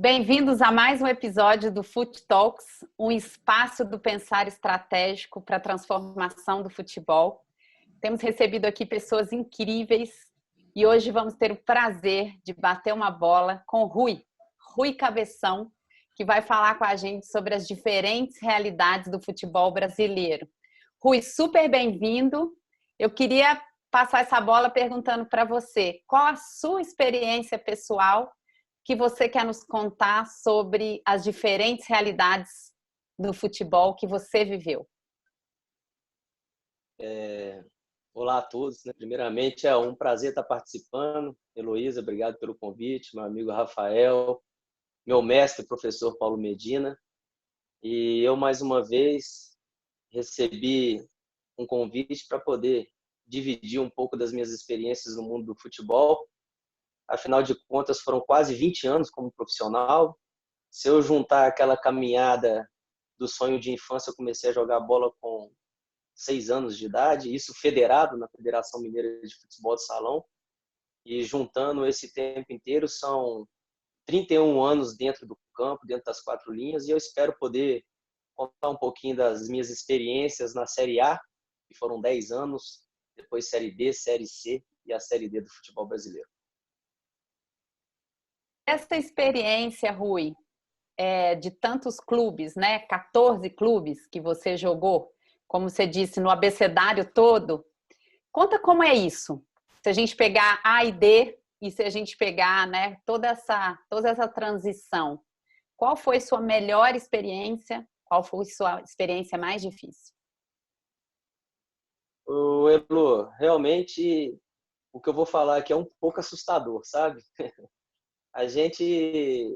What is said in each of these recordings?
Bem-vindos a mais um episódio do Fut Talks, um espaço do pensar estratégico para a transformação do futebol. Temos recebido aqui pessoas incríveis e hoje vamos ter o prazer de bater uma bola com o Rui Cabeção, que vai falar com a gente sobre as diferentes realidades do futebol brasileiro. Rui, super bem-vindo. Eu queria passar essa bola perguntando para você, qual a sua experiência pessoal que você quer nos contar sobre as diferentes realidades do futebol que você viveu? Olá a todos, né? Primeiramente é um prazer estar participando. Heloísa, obrigado pelo convite, meu amigo Rafael, meu mestre, professor Paulo Medina. E eu, mais uma vez, recebi um convite para poder dividir um pouco das minhas experiências no mundo do futebol. Afinal de contas, foram quase 20 anos como profissional. Se eu juntar aquela caminhada do sonho de infância, eu comecei a jogar bola com 6 anos de idade, isso federado na Federação Mineira de Futebol de Salão, e juntando esse tempo inteiro são 31 anos dentro do campo, dentro das quatro linhas, e eu espero poder contar um pouquinho das minhas experiências na Série A, que foram 10 anos, depois Série B, Série C e a Série D do futebol brasileiro. Essa experiência, Rui, de tantos clubes, né? 14 clubes que você jogou, como você disse, no abecedário todo. Conta como é isso. Se a gente pegar A e D e se a gente pegar, né, toda essa transição. Qual foi sua melhor experiência? Qual foi sua experiência mais difícil? Elo, realmente o que eu vou falar aqui é um pouco assustador, sabe? A gente,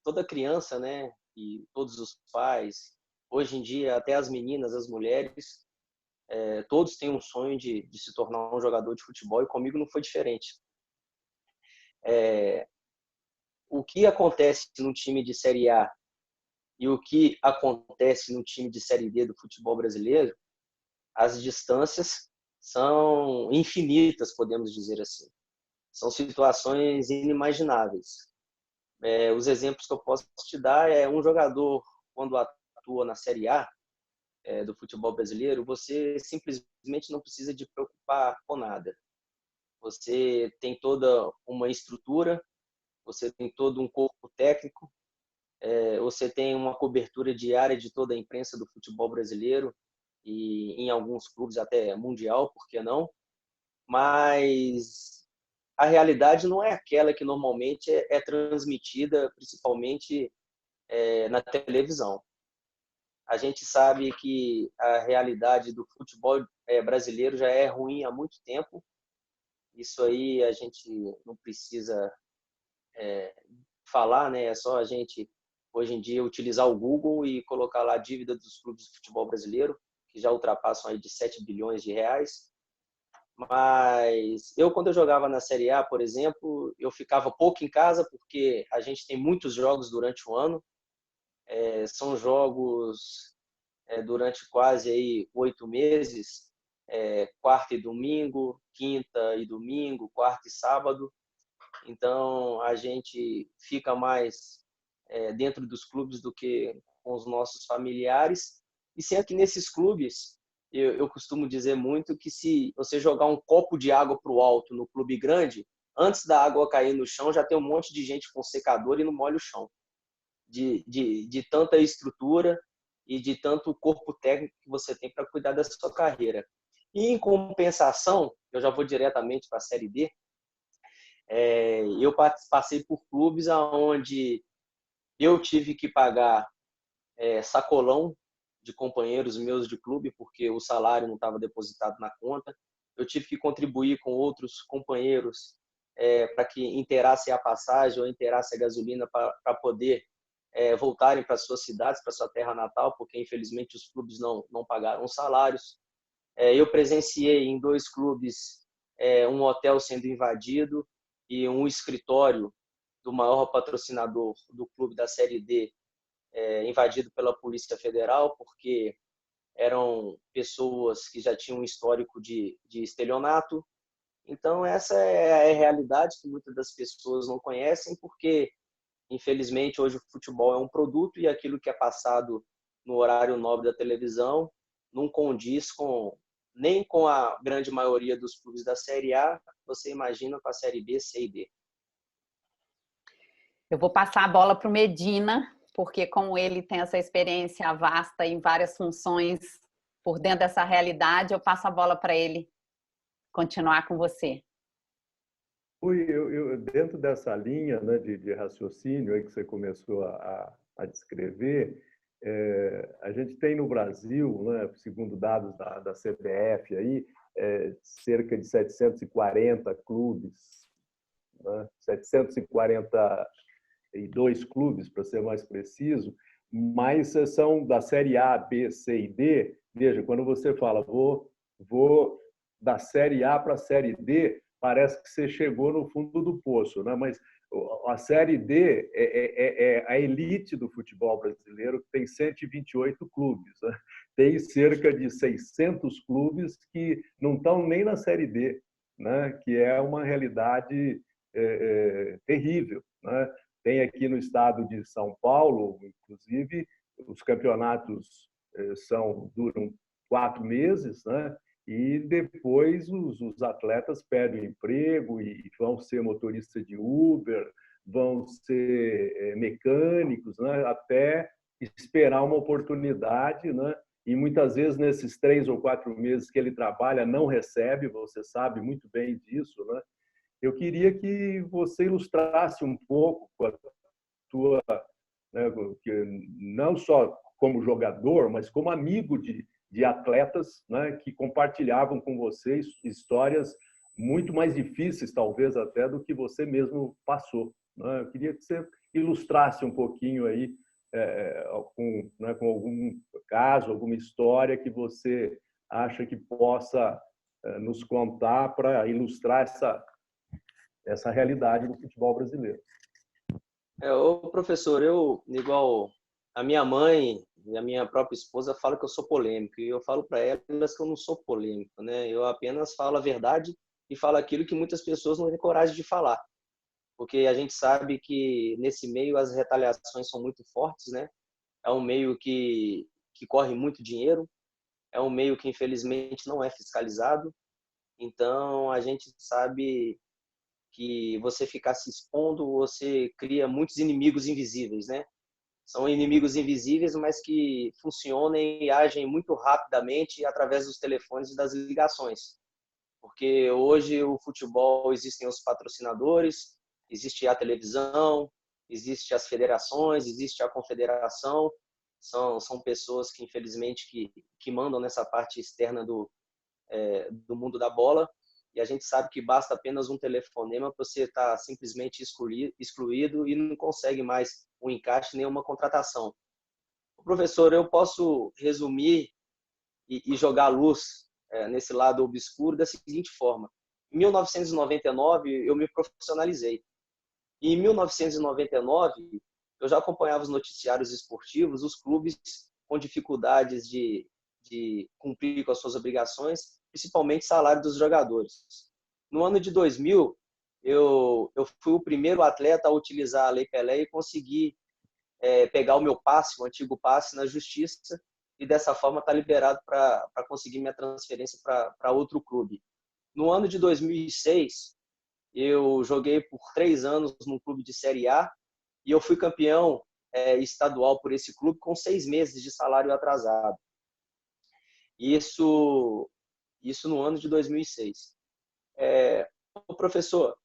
toda criança, né, e todos os pais, hoje em dia até as meninas, as mulheres, todos têm um sonho de se tornar um jogador de futebol e comigo não foi diferente. O que acontece no time de Série A e o que acontece no time de Série D do futebol brasileiro, as distâncias são infinitas, podemos dizer assim. São situações inimagináveis. Os exemplos que eu posso te dar é um jogador, quando atua na Série A do futebol brasileiro, você simplesmente não precisa de preocupar com nada. Você tem toda uma estrutura, você tem todo um corpo técnico, você tem uma cobertura diária de toda a imprensa do futebol brasileiro e em alguns clubes até mundial, por que não? Mas a realidade não é aquela que normalmente é transmitida, principalmente na televisão. A gente sabe que a realidade do futebol brasileiro já é ruim há muito tempo. Isso aí a gente não precisa falar, né? É só a gente, hoje em dia, utilizar o Google e colocar lá a dívida dos clubes de futebol brasileiro, que já ultrapassam aí de 7 bilhões de reais. Mas eu, quando eu jogava na Série A, por exemplo, eu ficava pouco em casa, porque a gente tem muitos jogos durante o ano. São jogos durante quase aí 8 meses, quarta e domingo, quinta e domingo, quarta e sábado. Então, a gente fica mais dentro dos clubes do que com os nossos familiares. E sendo que nesses clubes, eu costumo dizer muito que se você jogar um copo de água para o alto no clube grande, antes da água cair no chão, já tem um monte de gente com secador e não molha o chão. De tanta estrutura e de tanto corpo técnico que você tem para cuidar da sua carreira. E, em compensação, eu já vou diretamente para a Série D, eu passei por clubes onde eu tive que pagar sacolão de companheiros meus de clube, porque o salário não estava depositado na conta. Eu tive que contribuir com outros companheiros para que inteirasse a passagem ou inteirasse a gasolina para poder voltarem para suas cidades, para sua terra natal, porque infelizmente os clubes não pagaram os salários. Eu presenciei em 2 clubes um hotel sendo invadido e um escritório do maior patrocinador do clube da Série D invadido pela Polícia Federal, porque eram pessoas que já tinham um histórico de estelionato. Então, essa é a realidade que muitas das pessoas não conhecem, porque Infelizmente, hoje o futebol é um produto e aquilo que é passado no horário nobre da televisão não condiz nem com a grande maioria dos clubes da Série A, você imagina com a Série B, C e D. Eu vou passar a bola para o Medina, porque como ele tem essa experiência vasta em várias funções por dentro dessa realidade, eu passo a bola para ele continuar com você. Dentro dessa linha, né, de raciocínio aí que você começou a descrever, a gente tem no Brasil, né, segundo dados da CBF, aí, cerca de 740 clubes, né, 742 clubes, para ser mais preciso, mas são da Série A, B, C e D. Veja, quando você fala vou da Série A para a Série D, parece que você chegou no fundo do poço, né? Mas a Série D é a elite do futebol brasileiro, que tem 128 clubes. Né? Tem cerca de 600 clubes que não estão nem na Série D, né? Que é uma realidade terrível. Né? Tem aqui no estado de São Paulo, inclusive, os campeonatos duram 4 meses, né? E depois os atletas perdem o emprego e vão ser motoristas de Uber, vão ser mecânicos, né? Até esperar uma oportunidade, né? E muitas vezes nesses 3 ou 4 meses que ele trabalha não recebe, você sabe muito bem disso, né? Eu queria que você ilustrasse um pouco a tua, né, não só como jogador, mas como amigo de atletas, né, que compartilhavam com vocês histórias muito mais difíceis, talvez até, do que você mesmo passou. Né? Eu queria que você ilustrasse um pouquinho aí com algum caso, alguma história que você acha que possa nos contar para ilustrar essa realidade do futebol brasileiro. Ô professor, igual a minha mãe e a minha própria esposa falam que eu sou polêmico, e eu falo para elas que eu não sou polêmico, né? Eu apenas falo a verdade e falo aquilo que muitas pessoas não têm coragem de falar, porque a gente sabe que nesse meio as retaliações são muito fortes, né? É um meio que corre muito dinheiro, é um meio que infelizmente não é fiscalizado, então a gente sabe que você ficar se expondo, você cria muitos inimigos invisíveis, né? São inimigos invisíveis, mas que funcionam e agem muito rapidamente através dos telefones e das ligações. Porque hoje o futebol existem os patrocinadores, existe a televisão, existe as federações, existe a confederação. São pessoas que infelizmente que mandam nessa parte externa do mundo da bola. E a gente sabe que basta apenas um telefonema para você estar simplesmente excluído e não consegue mais um encaixe nem uma contratação. Professor, eu posso resumir e jogar luz nesse lado obscuro da seguinte forma. Em 1999, eu me profissionalizei. E em 1999, eu já acompanhava os noticiários esportivos, os clubes com dificuldades de cumprir com as suas obrigações, principalmente salário dos jogadores. No ano de 2000, eu fui o primeiro atleta a utilizar a Lei Pelé e conseguir pegar o meu passe, o antigo passe, na justiça e dessa forma estar liberado para conseguir minha transferência para outro clube. No ano de 2006, eu joguei por 3 anos num clube de Série A e eu fui campeão estadual por esse clube com 6 meses de salário atrasado. Isso no ano de 2006. Professor,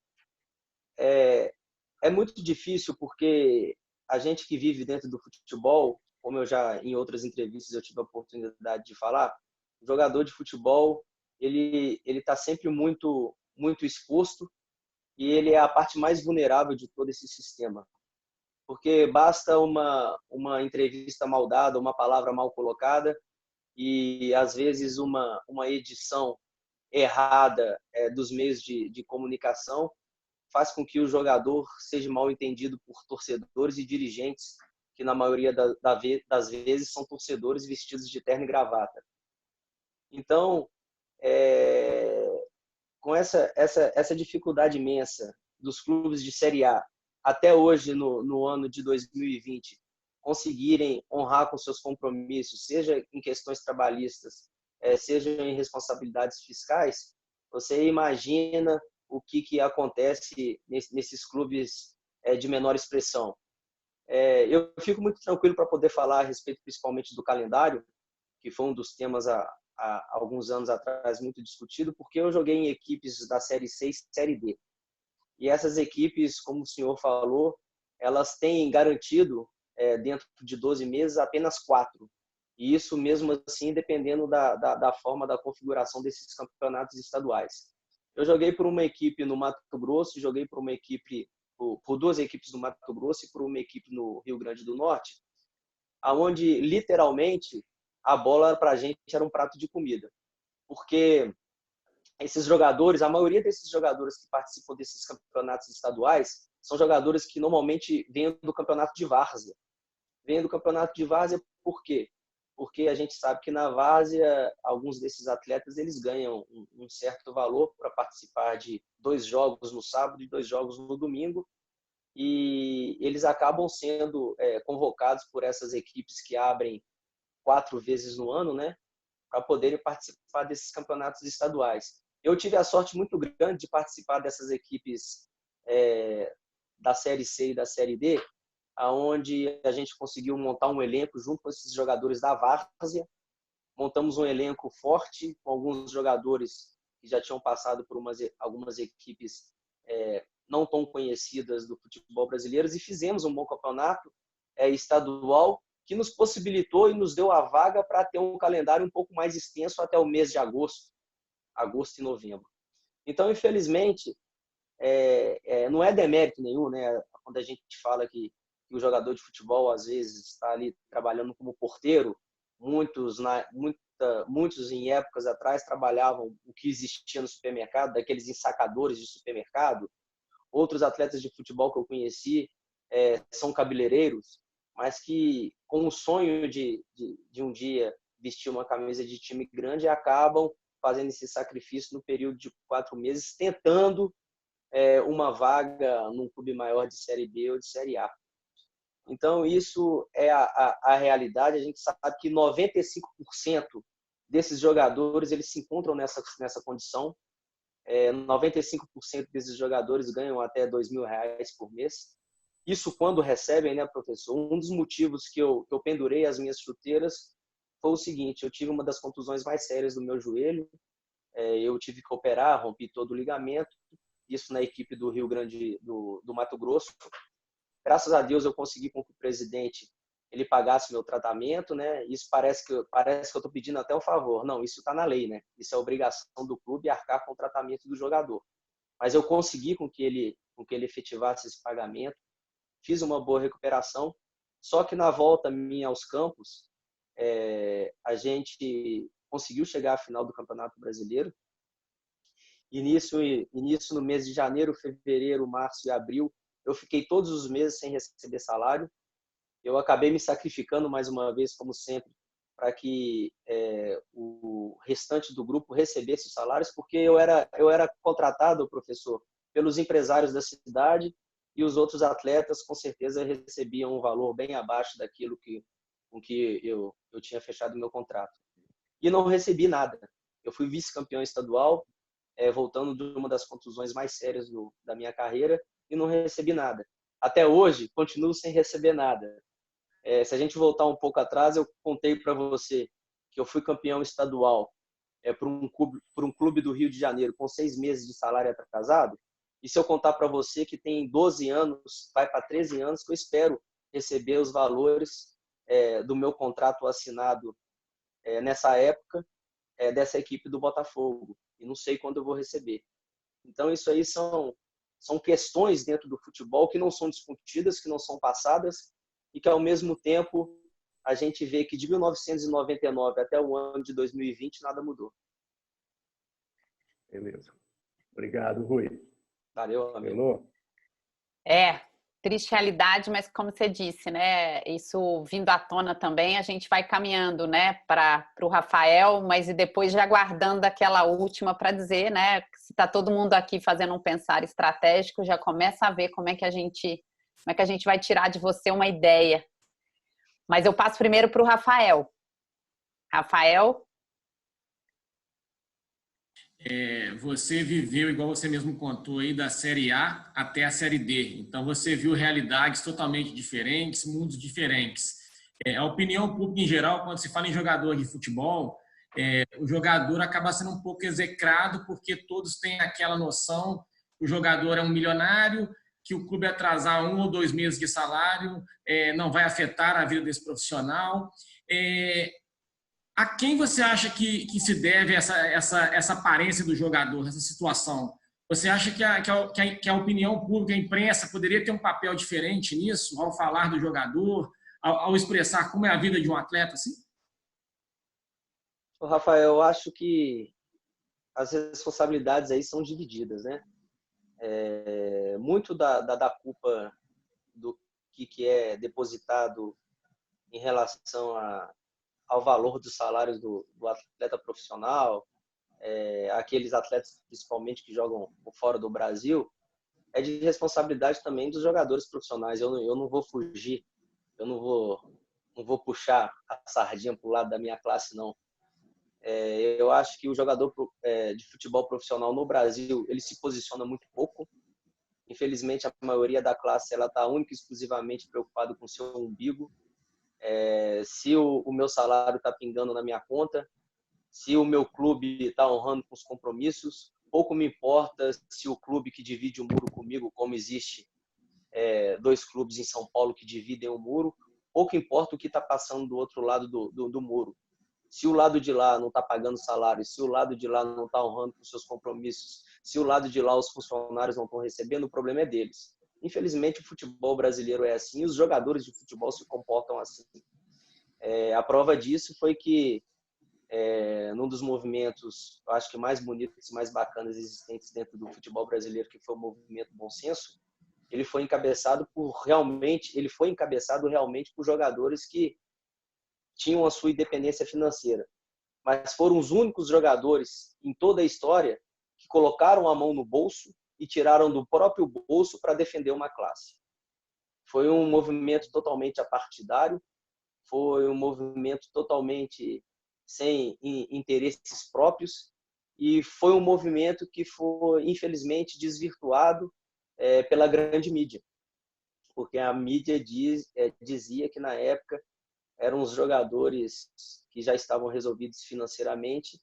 é muito difícil porque a gente que vive dentro do futebol, como eu já em outras entrevistas eu tive a oportunidade de falar, o jogador de futebol ele está sempre muito exposto e ele é a parte mais vulnerável de todo esse sistema, porque basta uma entrevista mal dada, uma palavra mal colocada e às vezes uma edição errada dos meios de comunicação faz com que o jogador seja mal entendido por torcedores e dirigentes, que na maioria das vezes são torcedores vestidos de terno e gravata. Então, com essa dificuldade imensa dos clubes de Série A até hoje, no ano de 2020, conseguirem honrar com seus compromissos, seja em questões trabalhistas, seja em responsabilidades fiscais, você imagina o que acontece nesses clubes de menor expressão. Eu fico muito tranquilo para poder falar a respeito principalmente do calendário, que foi um dos temas há alguns anos atrás muito discutido, porque eu joguei em equipes da Série C e Série D. E essas equipes, como o senhor falou, elas têm garantido, dentro de 12 meses, apenas 4. E isso mesmo assim, dependendo da forma da configuração desses campeonatos estaduais. Eu joguei por uma equipe no Mato Grosso, joguei por uma equipe, por 2 equipes no Mato Grosso e por uma equipe no Rio Grande do Norte, aonde literalmente a bola para a gente era um prato de comida. Porque esses jogadores, a maioria desses jogadores que participam desses campeonatos estaduais são jogadores que normalmente vêm do campeonato de várzea. Vêm do campeonato de várzea por quê? Porque a gente sabe que na várzea, alguns desses atletas eles ganham um certo valor para participar de 2 jogos no sábado e 2 jogos no domingo, e eles acabam sendo convocados por essas equipes que abrem 4 vezes no ano, né, para poderem participar desses campeonatos estaduais. Eu tive a sorte muito grande de participar dessas equipes da Série C e da Série D, aonde a gente conseguiu montar um elenco junto com esses jogadores da várzea. Montamos um elenco forte com alguns jogadores que já tinham passado por algumas equipes não tão conhecidas do futebol brasileiro, e fizemos um bom campeonato estadual que nos possibilitou e nos deu a vaga para ter um calendário um pouco mais extenso até o mês de agosto e novembro. Então, infelizmente, não é demérito nenhum, né? Quando a gente fala que o jogador de futebol às vezes está ali trabalhando como porteiro, muitos em épocas atrás trabalhavam o que existia no supermercado, daqueles ensacadores de supermercado. Outros atletas de futebol que eu conheci são cabeleireiros, mas que com o sonho de um dia vestir uma camisa de time grande acabam fazendo esse sacrifício no período de 4 meses, tentando uma vaga num clube maior de Série B ou de Série A. Então, isso é a realidade. A gente sabe que 95% desses jogadores eles se encontram nessa condição. 95% desses jogadores ganham até R$2.000 por mês. Isso quando recebem, né, professor? Um dos motivos que eu pendurei as minhas chuteiras foi o seguinte: eu tive uma das contusões mais sérias do meu joelho. Eu tive que operar, rompi todo o ligamento. Isso na equipe do Rio Grande do Mato Grosso. Graças a Deus eu consegui com que o presidente ele pagasse meu tratamento, né? Isso parece que eu estou pedindo até um favor. Não, isso está na lei, né? Isso é obrigação do clube arcar com o tratamento do jogador. Mas eu consegui com que ele efetivasse esse pagamento, fiz uma boa recuperação. Só que na volta minha aos campos, a gente conseguiu chegar à final do Campeonato Brasileiro. Início no mês de janeiro, fevereiro, março e abril, eu fiquei todos os meses sem receber salário. Eu acabei me sacrificando mais uma vez, como sempre, para que o restante do grupo recebesse os salários, porque eu era contratado, professor, pelos empresários da cidade, e os outros atletas, com certeza, recebiam um valor bem abaixo daquilo com que eu tinha fechado o meu contrato. E não recebi nada. Eu fui vice-campeão estadual, voltando de uma das contusões mais sérias da minha carreira, e não recebi nada. Até hoje, continuo sem receber nada. Se a gente voltar um pouco atrás, eu contei para você que eu fui campeão estadual por um clube do Rio de Janeiro com 6 meses de salário atrasado. E se eu contar para você que tem 12 anos, vai para 13 anos, que eu espero receber os valores do meu contrato assinado nessa época, dessa equipe do Botafogo. E não sei quando eu vou receber. Então, isso aí são questões dentro do futebol que não são discutidas, que não são passadas, e que, ao mesmo tempo, a gente vê que de 1999 até o ano de 2020, nada mudou. Beleza. Obrigado, Rui. Valeu, amigo. Elô? Triste realidade, mas como você disse, né? Isso vindo à tona também, a gente vai caminhando, né, para o Rafael, mas e depois já aguardando aquela última para dizer, né, se está todo mundo aqui fazendo um pensar estratégico, já começa a ver como é que a gente Como é que a gente vai tirar de você uma ideia? Mas eu passo primeiro para o Rafael. Rafael? Você viveu, igual você mesmo contou aí, da Série A até a Série D. Então, você viu realidades totalmente diferentes, mundos diferentes. A opinião pública, em geral, quando se fala em jogador de futebol, o jogador acaba sendo um pouco execrado porque todos têm aquela noção que o jogador é um milionário, que o clube atrasar 1 ou 2 meses de salário não vai afetar a vida desse profissional. A quem você acha que se deve essa aparência do jogador, essa situação? Você acha que a opinião pública, a imprensa, poderia ter um papel diferente nisso, ao falar do jogador, ao expressar como é a vida de um atleta? Assim? Rafael, eu acho que as responsabilidades aí são divididas, né? Muito da culpa do que é depositado em relação ao valor dos salários do atleta profissional, aqueles atletas principalmente que jogam por fora do Brasil, é de responsabilidade também dos jogadores profissionais. Eu não vou fugir, eu não vou puxar a sardinha para o lado da minha classe, não. Eu acho que o jogador de futebol profissional no Brasil, ele se posiciona muito pouco. Infelizmente, a maioria da classe ela está única e exclusivamente preocupado com o seu umbigo. Se o meu salário está pingando na minha conta, se o meu clube está honrando com os compromissos, pouco me importa se o clube que divide o muro comigo, como existe 2 clubes em São Paulo que dividem o muro, pouco importa o que está passando do outro lado do muro. Se o lado de lá não está pagando salário, se o lado de lá não está honrando com seus compromissos, se o lado de lá os funcionários não estão recebendo, o problema é deles. Infelizmente, o futebol brasileiro é assim e os jogadores de futebol se comportam assim. A prova disso foi que, num dos movimentos, eu acho que mais bonitos e mais bacanas existentes dentro do futebol brasileiro, que foi o movimento Bom Senso, ele foi encabeçado realmente por jogadores que tinham a sua independência financeira, mas foram os únicos jogadores em toda a história que colocaram a mão no bolso e tiraram do próprio bolso para defender uma classe. Foi um movimento totalmente apartidário, foi um movimento totalmente sem interesses próprios e foi um movimento que foi, infelizmente, desvirtuado pela grande mídia, porque a mídia dizia que, na época, eram os jogadores que já estavam resolvidos financeiramente,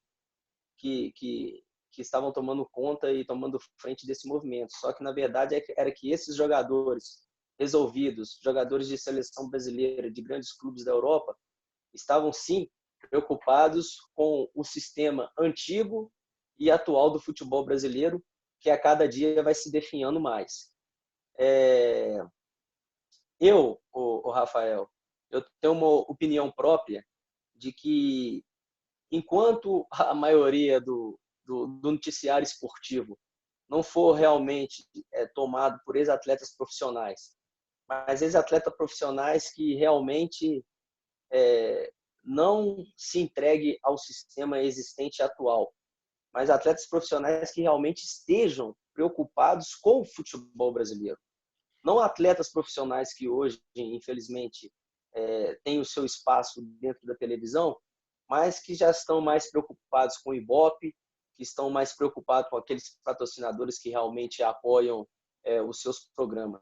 que estavam tomando conta e tomando frente desse movimento. Só que, na verdade, era que esses jogadores resolvidos, jogadores de seleção brasileira, de grandes clubes da Europa, estavam, sim, preocupados com o sistema antigo e atual do futebol brasileiro, que a cada dia vai se definhando mais. O Rafael, eu tenho uma opinião própria de que, enquanto a maioria do noticiário esportivo não for realmente tomado por ex-atletas profissionais, mas ex-atletas profissionais que realmente não se entregue ao sistema existente atual, mas atletas profissionais que realmente estejam preocupados com o futebol brasileiro. Não atletas profissionais que hoje, infelizmente, têm o seu espaço dentro da televisão, mas que já estão mais preocupados com o Ibope, que estão mais preocupados com aqueles patrocinadores que realmente apoiam os seus programas.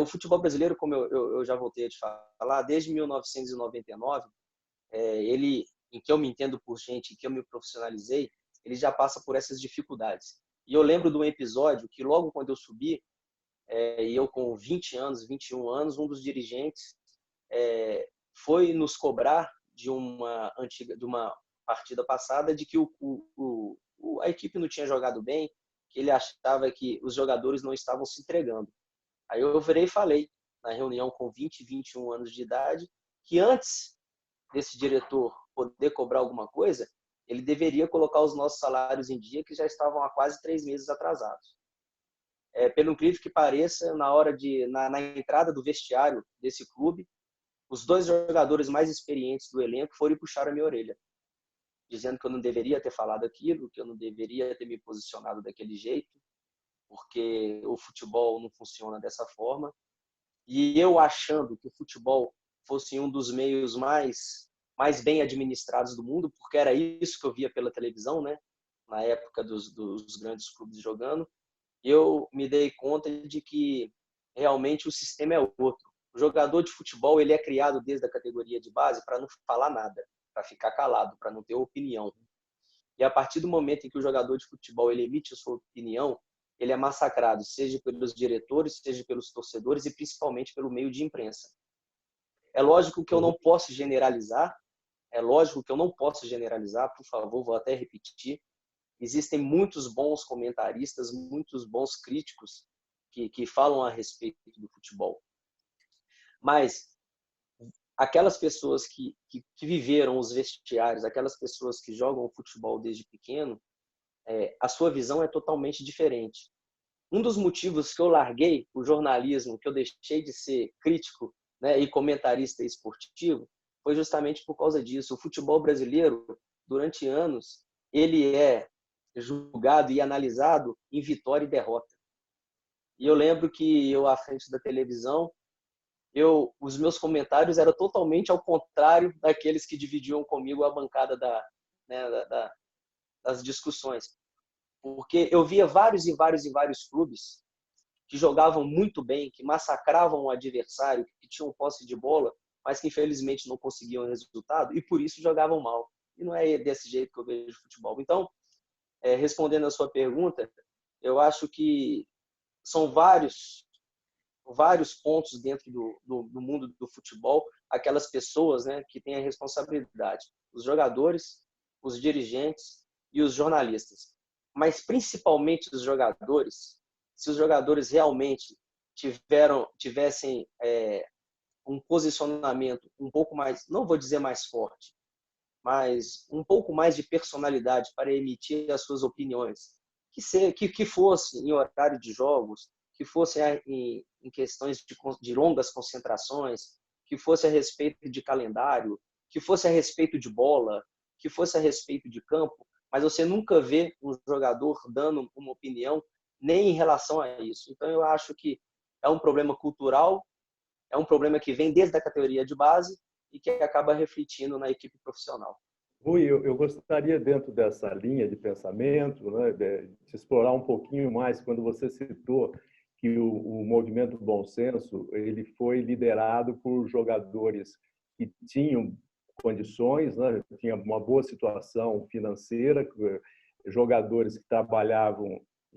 O futebol brasileiro, como eu já voltei a te falar, desde 1999, ele, em que eu me entendo por gente, em que eu me profissionalizei, ele já passa por essas dificuldades. E eu lembro de um episódio que, logo quando eu subi, e eu com 20 anos, 21 anos, um dos dirigentes foi nos cobrar de uma partida passada de que a equipe não tinha jogado bem, que ele achava que os jogadores não estavam se entregando. Aí eu virei e falei, na reunião com 20, 21 anos de idade, que antes desse diretor poder cobrar alguma coisa, ele deveria colocar os nossos salários em dia, que já estavam há quase 3 meses atrasados. Pelo incrível que pareça, na entrada do vestiário desse clube, os 2 jogadores mais experientes do elenco foram e puxaram a minha orelha, dizendo que eu não deveria ter falado aquilo, que eu não deveria ter me posicionado daquele jeito, porque o futebol não funciona dessa forma. e eu achando que o futebol fosse um dos meios mais bem administrados do mundo, porque era isso que eu via pela televisão, né? Na época dos grandes clubes jogando, eu me dei conta de que realmente o sistema é outro. O jogador de futebol ele é criado desde a categoria de base para não falar nada, para ficar calado, para não ter opinião. E a partir do momento em que o jogador de futebol ele emite a sua opinião, ele é massacrado, seja pelos diretores, seja pelos torcedores e principalmente pelo meio de imprensa. É lógico que eu não posso generalizar, por favor, vou até repetir. Existem muitos bons comentaristas, muitos bons críticos que falam a respeito do futebol. Mas aquelas pessoas que viveram os vestiários, aquelas pessoas que jogam futebol desde pequeno, a sua visão é totalmente diferente. Um dos motivos que eu larguei o jornalismo, que eu deixei de ser crítico, né, e comentarista esportivo, foi justamente por causa disso. O futebol brasileiro, durante anos, ele é julgado e analisado em vitória e derrota. E eu lembro que eu, à frente da televisão, os meus comentários eram totalmente ao contrário daqueles que dividiam comigo a bancada das discussões. Porque eu via vários clubes que jogavam muito bem, que massacravam o adversário, que tinham posse de bola, mas que infelizmente não conseguiam resultado e por isso jogavam mal. E não é desse jeito que eu vejo futebol. Então, respondendo a sua pergunta, eu acho que são vários pontos dentro do mundo do futebol, aquelas pessoas, né, que têm a responsabilidade, os jogadores, os dirigentes e os jornalistas. Mas principalmente os jogadores, se os jogadores realmente tivessem um posicionamento um pouco mais, não vou dizer mais forte, mas um pouco mais de personalidade para emitir as suas opiniões, que fosse em horário de jogos, que fosse em questões de longas concentrações, que fosse a respeito de calendário, que fosse a respeito de bola, que fosse a respeito de campo, mas você nunca vê um jogador dando uma opinião nem em relação a isso. Então eu acho que é um problema cultural, é um problema que vem desde a categoria de base e que acaba refletindo na equipe profissional. Rui, eu gostaria, dentro dessa linha de pensamento, né, de explorar um pouquinho mais quando você citou que o movimento Bom Senso ele foi liderado por jogadores que tinham condições, né, tinha uma boa situação financeira, jogadores que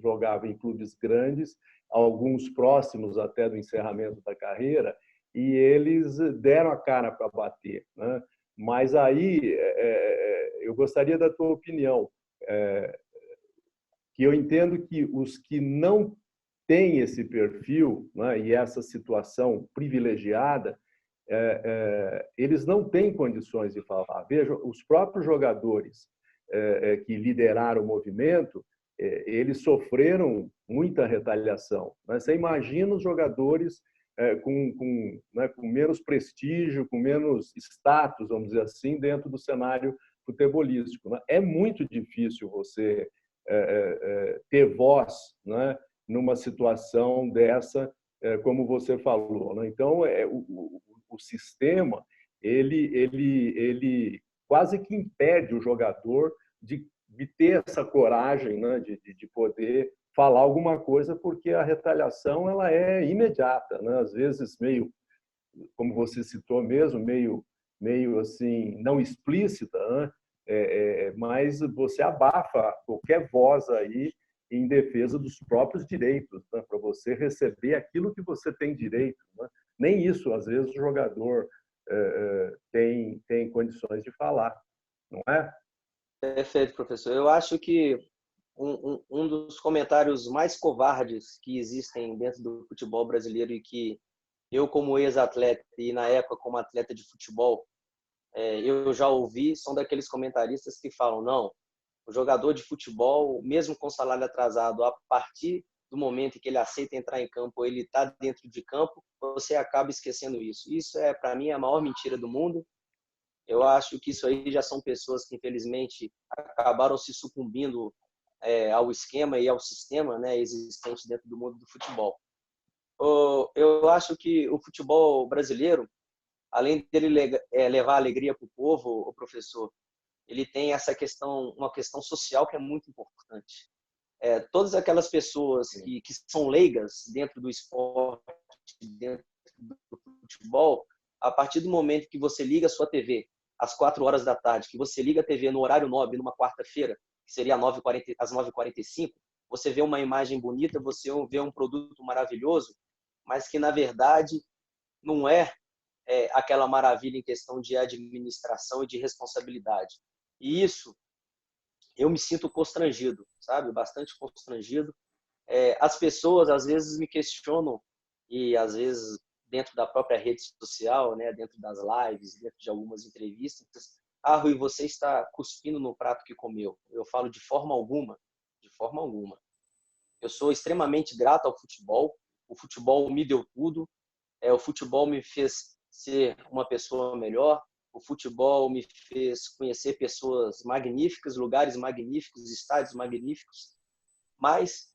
jogavam em clubes grandes, alguns próximos até do encerramento da carreira, e eles deram a cara para bater, né? Mas aí eu gostaria da tua opinião, que eu entendo que os que não têm esse perfil, né, e essa situação privilegiada, eles não têm condições de falar. Veja, os próprios jogadores que lideraram o movimento, eles sofreram muita retaliação. Você imagina os jogadores com menos prestígio, com menos status, vamos dizer assim, dentro do cenário futebolístico. É muito difícil você ter voz, né, numa situação dessa, como você falou. Então, o sistema ele quase que impede o jogador de ter essa coragem, né, de poder falar alguma coisa, porque a retaliação ela é imediata, né? Às vezes meio, como você citou mesmo, meio assim não explícita, né? Mas você abafa qualquer voz aí em defesa dos próprios direitos, né? Para você receber aquilo que você tem direito, né? Nem isso às vezes o jogador tem condições de falar, não é? Perfeito, professor. Eu acho que um dos comentários mais covardes que existem dentro do futebol brasileiro e que eu, como ex-atleta e na época como atleta de futebol, eu já ouvi, são daqueles comentaristas que falam, não, o jogador de futebol, mesmo com salário atrasado, a partir do momento em que ele aceita entrar em campo, ele está dentro de campo, você acaba esquecendo isso. Isso é, para mim, a maior mentira do mundo. Eu acho que isso aí já são pessoas que, infelizmente, acabaram se sucumbindo ao esquema e ao sistema, né, existente dentro do mundo do futebol. Eu acho que o futebol brasileiro, além dele levar alegria para o povo, o professor, ele tem essa questão, uma questão social que é muito importante. Todas aquelas pessoas que são leigas dentro do esporte, dentro do futebol, a partir do momento que você liga a sua TV às 4 horas da tarde, que você liga a TV no horário nobre, numa quarta-feira, que seria às 9h45, você vê uma imagem bonita, você vê um produto maravilhoso, mas que, na verdade, não é aquela maravilha em questão de administração e de responsabilidade. E isso, eu me sinto constrangido, sabe? Bastante constrangido. As pessoas, às vezes, me questionam, e, às vezes, dentro da própria rede social, né? Dentro das lives, dentro de algumas entrevistas, Rui, você está cuspindo no prato que comeu. Eu falo de forma alguma, de forma alguma. Eu sou extremamente grato ao futebol, o futebol me deu tudo, o futebol me fez ser uma pessoa melhor, o futebol me fez conhecer pessoas magníficas, lugares magníficos, estádios magníficos, mas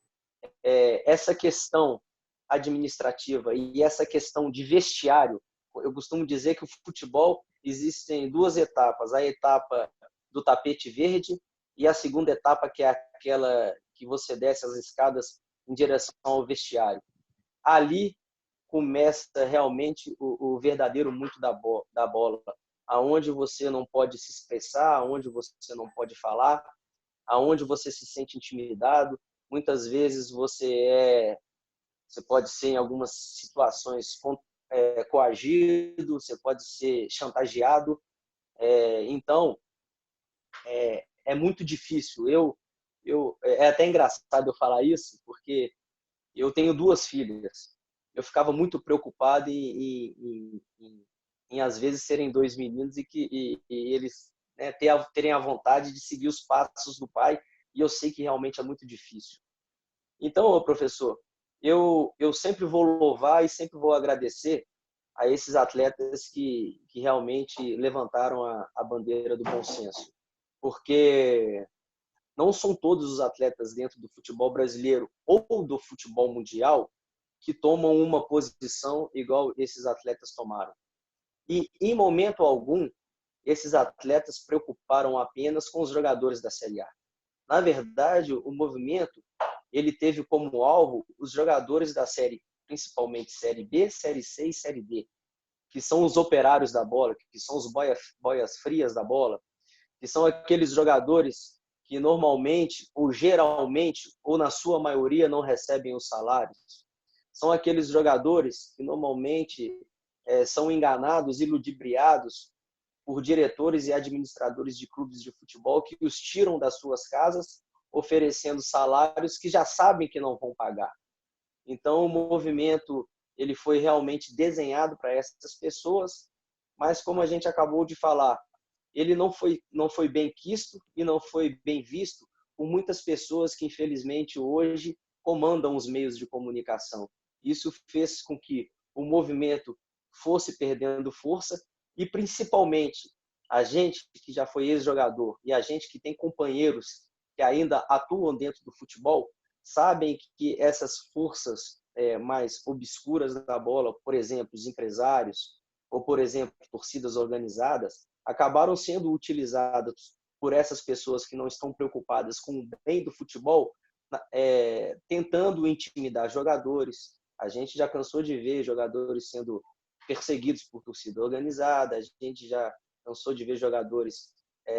essa questão administrativa e essa questão de vestiário, eu costumo dizer que o futebol existem 2 etapas, a etapa do tapete verde e a segunda etapa, que é aquela que você desce as escadas em direção ao vestiário. Ali começa realmente o verdadeiro muito da bola, aonde você não pode se expressar, aonde você não pode falar, aonde você se sente intimidado. Muitas vezes você pode ser, em algumas situações, coagido, você pode ser chantageado. Então, é muito difícil. É até engraçado eu falar isso, porque eu tenho 2 filhas. Eu ficava muito preocupado em às vezes, serem 2 meninos e eles, né, terem a vontade de seguir os passos do pai, e eu sei que realmente é muito difícil. Então, professor, eu sempre vou louvar e sempre vou agradecer a esses atletas que realmente levantaram a bandeira do bom senso, porque não são todos os atletas dentro do futebol brasileiro ou do futebol mundial que tomam uma posição igual esses atletas tomaram. E, em momento algum, esses atletas preocuparam apenas com os jogadores da Série A. Na verdade, o movimento ele teve como alvo os jogadores da série, principalmente Série B, Série C e Série D, que são os operários da bola, que são os boias frias da bola, que são aqueles jogadores que normalmente, ou geralmente, ou na sua maioria, não recebem os salários. São aqueles jogadores que normalmente são enganados e ludibriados por diretores e administradores de clubes de futebol que os tiram das suas casas, oferecendo salários que já sabem que não vão pagar. Então, o movimento ele foi realmente desenhado para essas pessoas, mas, como a gente acabou de falar, ele não foi bem quisto e não foi bem visto por muitas pessoas que, infelizmente, hoje comandam os meios de comunicação. Isso fez com que o movimento fosse perdendo força e, principalmente, a gente que já foi ex-jogador e a gente que tem companheiros que ainda atuam dentro do futebol, sabem que essas forças mais obscuras da bola, por exemplo, os empresários, ou, por exemplo, torcidas organizadas, acabaram sendo utilizadas por essas pessoas que não estão preocupadas com o bem do futebol, tentando intimidar jogadores. A gente já cansou de ver jogadores sendo perseguidos por torcida organizada, a gente já cansou de ver jogadores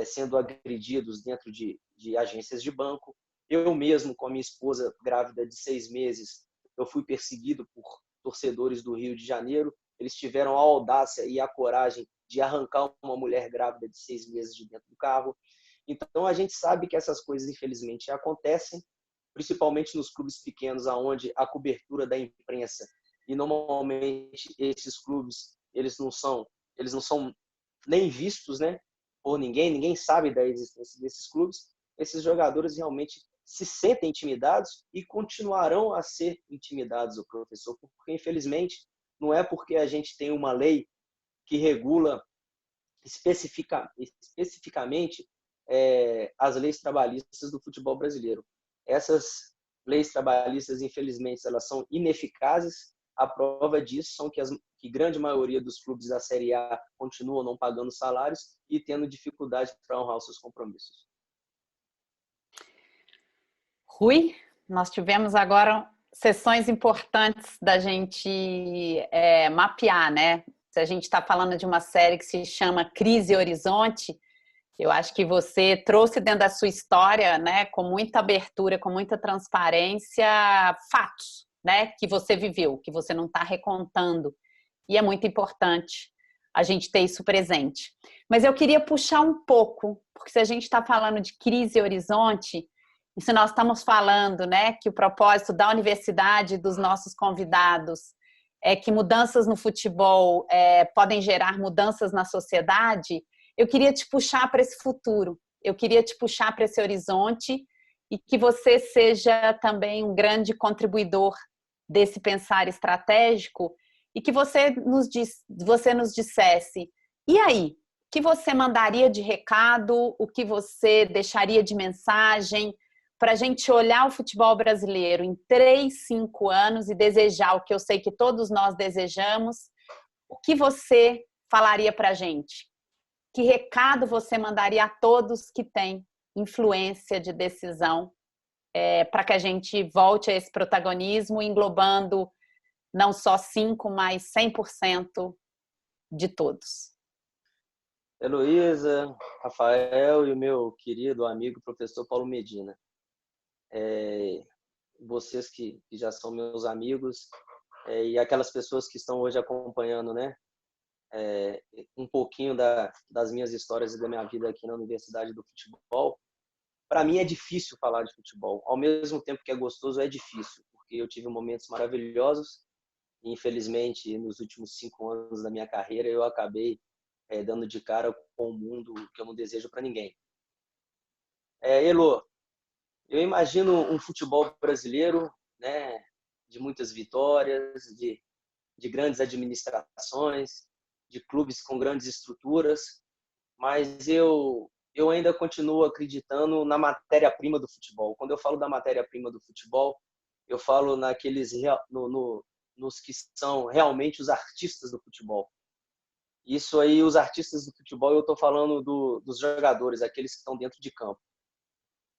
sendo agredidos dentro de agências de banco. Eu mesmo, com a minha esposa grávida de 6 meses, eu fui perseguido por torcedores do Rio de Janeiro. Eles tiveram a audácia e a coragem de arrancar uma mulher grávida de 6 meses de dentro do carro. Então, a gente sabe que essas coisas, infelizmente, acontecem, principalmente nos clubes pequenos, onde a cobertura da imprensa, e normalmente esses clubes, eles não são nem vistos, né, por ninguém sabe da existência desses clubes. Esses jogadores realmente se sentem intimidados e continuarão a ser intimidados, o professor, porque, infelizmente, não é porque a gente tem uma lei que regula especificamente as leis trabalhistas do futebol brasileiro. Essas leis trabalhistas, infelizmente, elas são ineficazes, a prova disso são que grande maioria dos clubes da Série A continuam não pagando salários e tendo dificuldade para honrar os seus compromissos. Rui, nós tivemos agora sessões importantes da gente mapear, né? Se a gente está falando de uma série que se chama Crise Horizonte, eu acho que você trouxe dentro da sua história, né, com muita abertura, com muita transparência, fatos, né, que você viveu, que você não está recontando. E é muito importante a gente ter isso presente. Mas eu queria puxar um pouco, porque se a gente está falando de Crise Horizonte, e se nós estamos falando, né, que o propósito da universidade, dos nossos convidados, é que mudanças no futebol podem gerar mudanças na sociedade, eu queria te puxar para esse futuro, eu queria te puxar para esse horizonte e que você seja também um grande contribuidor desse pensar estratégico e que você nos dissesse, e aí, o que você mandaria de recado, o que você deixaria de mensagem para a gente olhar o futebol brasileiro em 3, 5 anos e desejar o que eu sei que todos nós desejamos, o que você falaria para a gente? Que recado você mandaria a todos que têm influência de decisão para que a gente volte a esse protagonismo, englobando não só 5%, mas 100% de todos? Heloísa, Rafael e o meu querido amigo professor Paulo Medina. Vocês que já são meus amigos e aquelas pessoas que estão hoje acompanhando, né, um pouquinho das minhas histórias e da minha vida aqui na Universidade do Futebol. Para mim é difícil falar de futebol. Ao mesmo tempo que é gostoso, é difícil, porque eu tive momentos maravilhosos e, infelizmente, nos últimos 5 anos da minha carreira, eu acabei dando de cara com um mundo que eu não desejo para ninguém. Elo, eu imagino um futebol brasileiro, né, de muitas vitórias, de grandes administrações, de clubes com grandes estruturas, mas eu ainda continuo acreditando na matéria-prima do futebol. Quando eu falo da matéria-prima do futebol, eu falo nos que são realmente os artistas do futebol. Isso aí, os artistas do futebol, eu estou falando dos jogadores, aqueles que estão dentro de campo.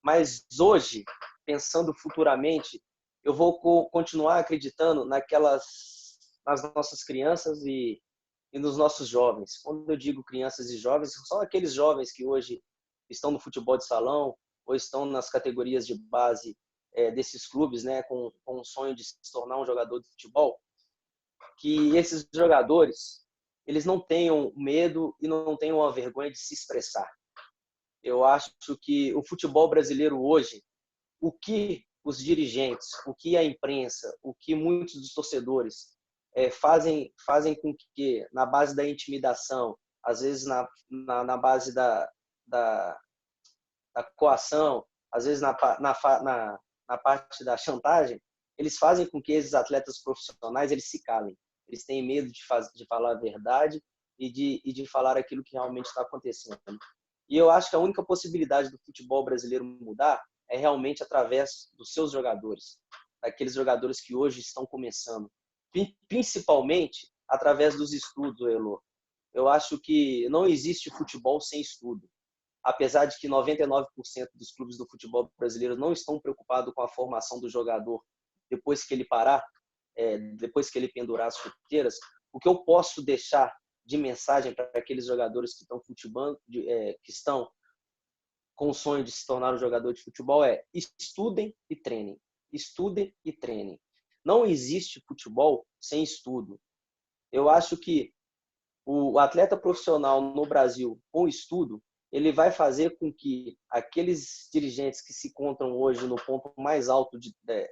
Mas hoje, pensando futuramente, eu vou continuar acreditando nas nossas crianças e nos nossos jovens. Quando eu digo crianças e jovens, são aqueles jovens que hoje estão no futebol de salão ou estão nas categorias de base desses clubes, né, com o sonho de se tornar um jogador de futebol, que esses jogadores eles não tenham medo e não tenham a vergonha de se expressar. Eu acho que o futebol brasileiro hoje, o que os dirigentes, o que a imprensa, o que muitos dos torcedores fazem com que, na base da intimidação, às vezes na base da coação, às vezes na parte da chantagem, eles fazem com que esses atletas profissionais eles se calem. Eles têm medo de falar a verdade e de falar aquilo que realmente está acontecendo. E eu acho que a única possibilidade do futebol brasileiro mudar é realmente através dos seus jogadores, daqueles jogadores que hoje estão começando, principalmente através dos estudos, Elo. Eu acho que não existe futebol sem estudo. Apesar de que 99% dos clubes do futebol brasileiro não estão preocupados com a formação do jogador depois que ele parar, depois que ele pendurar as chuteiras, o que eu posso deixar de mensagem para aqueles jogadores que estão que estão com o sonho de se tornar um jogador de futebol é: estudem e treinem. Estudem e treinem. Não existe futebol sem estudo. Eu acho que o atleta profissional no Brasil, com estudo, ele vai fazer com que aqueles dirigentes que se encontram hoje no ponto mais alto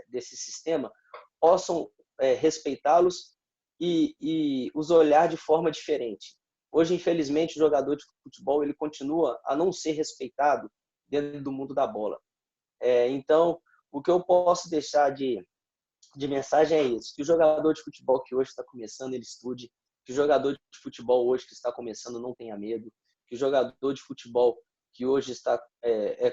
desse sistema possam respeitá-los e os olhar de forma diferente. Hoje, infelizmente, o jogador de futebol ele continua a não ser respeitado dentro do mundo da bola. Então, o que eu posso deixar de mensagem é isso: que o jogador de futebol que hoje está começando, ele estude, que o jogador de futebol hoje que está começando não tenha medo, que o jogador de futebol que hoje está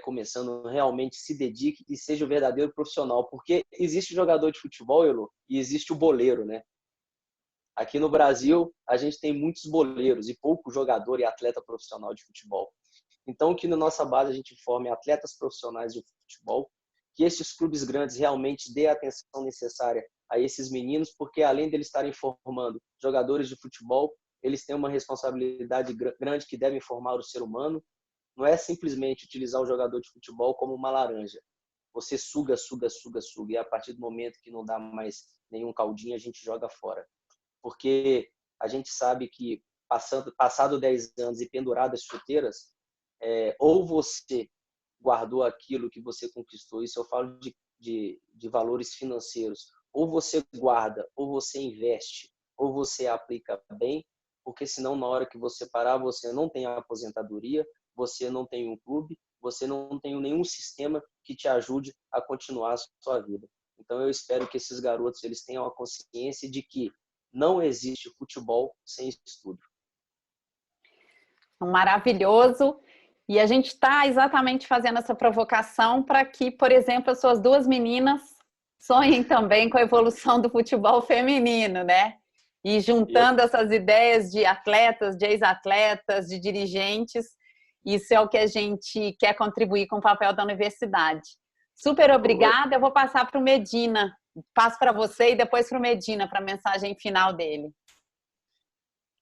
começando realmente se dedique e seja o verdadeiro profissional, porque existe o jogador de futebol, Elo, e existe o boleiro, né? Aqui no Brasil, a gente tem muitos boleiros e pouco jogador e atleta profissional de futebol. Então, que na nossa base a gente forme atletas profissionais de futebol, que esses clubes grandes realmente dê a atenção necessária a esses meninos, porque além deles estarem formando jogadores de futebol, eles têm uma responsabilidade grande que devem formar o ser humano. Não é simplesmente utilizar o jogador de futebol como uma laranja. Você suga, suga, suga, suga, e a partir do momento que não dá mais nenhum caldinho, a gente joga fora. Porque a gente sabe que passado 10 anos e pendurado as chuteiras, ou você guardou aquilo que você conquistou, isso eu falo de valores financeiros, ou você guarda, ou você investe, ou você aplica bem, porque senão na hora que você parar, você não tem a aposentadoria, você não tem um clube, você não tem nenhum sistema que te ajude a continuar a sua vida. Então eu espero que esses garotos eles tenham a consciência de que não existe futebol sem estudo. Maravilhoso. E a gente está exatamente fazendo essa provocação para que, por exemplo, as suas duas meninas sonhem também com a evolução do futebol feminino, né? E juntando essas ideias de atletas, de ex-atletas, de dirigentes, isso é o que a gente quer contribuir com o papel da universidade. Super obrigada. Eu vou passar para o Medina. Passo para você e depois para o Medina, para a mensagem final dele.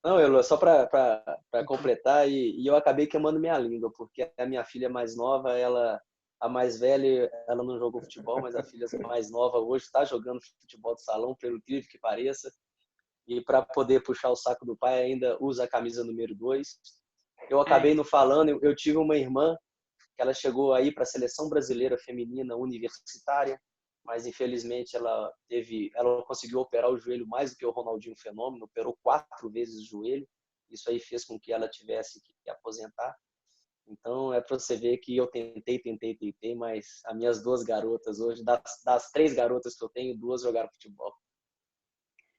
Não, Elo, só para completar, e eu acabei queimando minha língua, porque a minha filha mais nova, a mais velha, ela não jogou futebol, mas a filha mais nova hoje está jogando futebol de salão, pelo incrível que pareça, e para poder puxar o saco do pai ainda usa a camisa número 2. Eu acabei não falando, eu tive uma irmã que ela chegou aí para a seleção brasileira feminina universitária, mas infelizmente ela conseguiu operar o joelho mais do que o Ronaldinho Fenômeno, operou 4 vezes o joelho. Isso aí fez com que ela tivesse que aposentar. Então é para você ver que eu tentei, mas as minhas 2 garotas hoje, das 3 garotas que eu tenho, 2 jogaram futebol.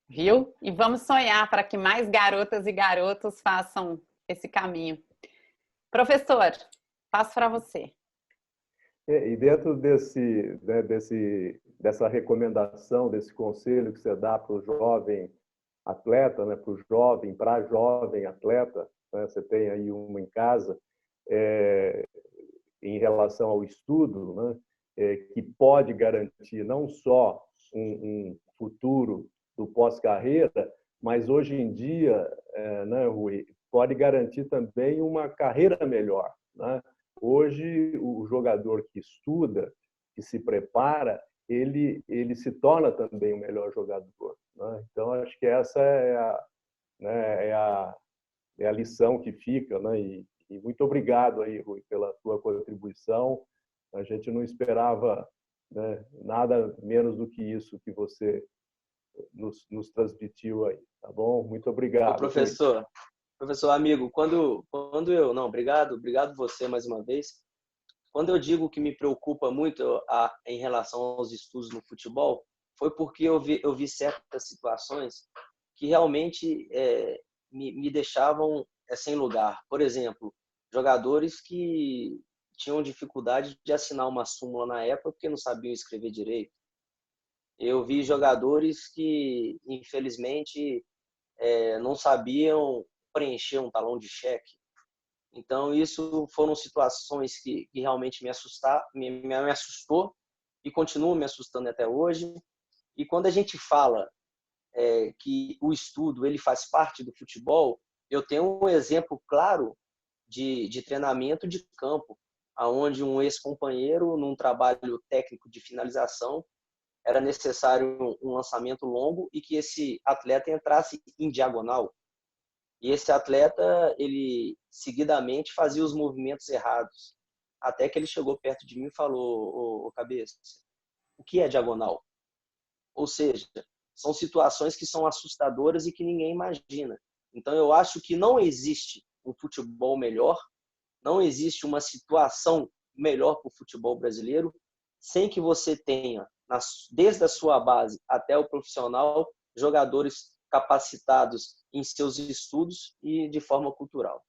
Viu? E vamos sonhar para que mais garotas e garotos façam esse caminho. Professor, passo para você. E dentro dessa recomendação, desse conselho que você dá para o jovem atleta, né, para a jovem atleta, né, você tem aí uma em casa, em relação ao estudo, né, que pode garantir não só um futuro do pós-carreira, mas hoje em dia, né, Rui, pode garantir também uma carreira melhor, né? Hoje, o jogador que estuda, que se prepara, ele se torna também o melhor jogador, né? Então, acho que essa é a lição que fica, né? E muito obrigado aí, Rui, pela tua contribuição. A gente não esperava, né, nada menos do que isso que você nos transmitiu aí, tá bom? Muito obrigado. Ô, professor, amigo, obrigado você mais uma vez. Quando eu digo que me preocupa muito em relação aos estudos no futebol, foi porque eu vi certas situações que realmente me deixavam sem lugar. Por exemplo, jogadores que tinham dificuldade de assinar uma súmula na época porque não sabiam escrever direito. Eu vi jogadores que, infelizmente, não sabiam preencher um talão de cheque. Então, isso foram situações que realmente me assustou e continuam me assustando até hoje. E quando a gente fala que o estudo ele faz parte do futebol, eu tenho um exemplo claro de treinamento de campo, onde um ex-companheiro, num trabalho técnico de finalização, era necessário um lançamento longo e que esse atleta entrasse em diagonal. E esse atleta, ele seguidamente fazia os movimentos errados. Até que ele chegou perto de mim e falou: ô cabeça, o que é diagonal? Ou seja, são situações que são assustadoras e que ninguém imagina. Então, eu acho que não existe um futebol melhor, não existe uma situação melhor para o futebol brasileiro, sem que você tenha, desde a sua base até o profissional, jogadores capacitados em seus estudos e de forma cultural.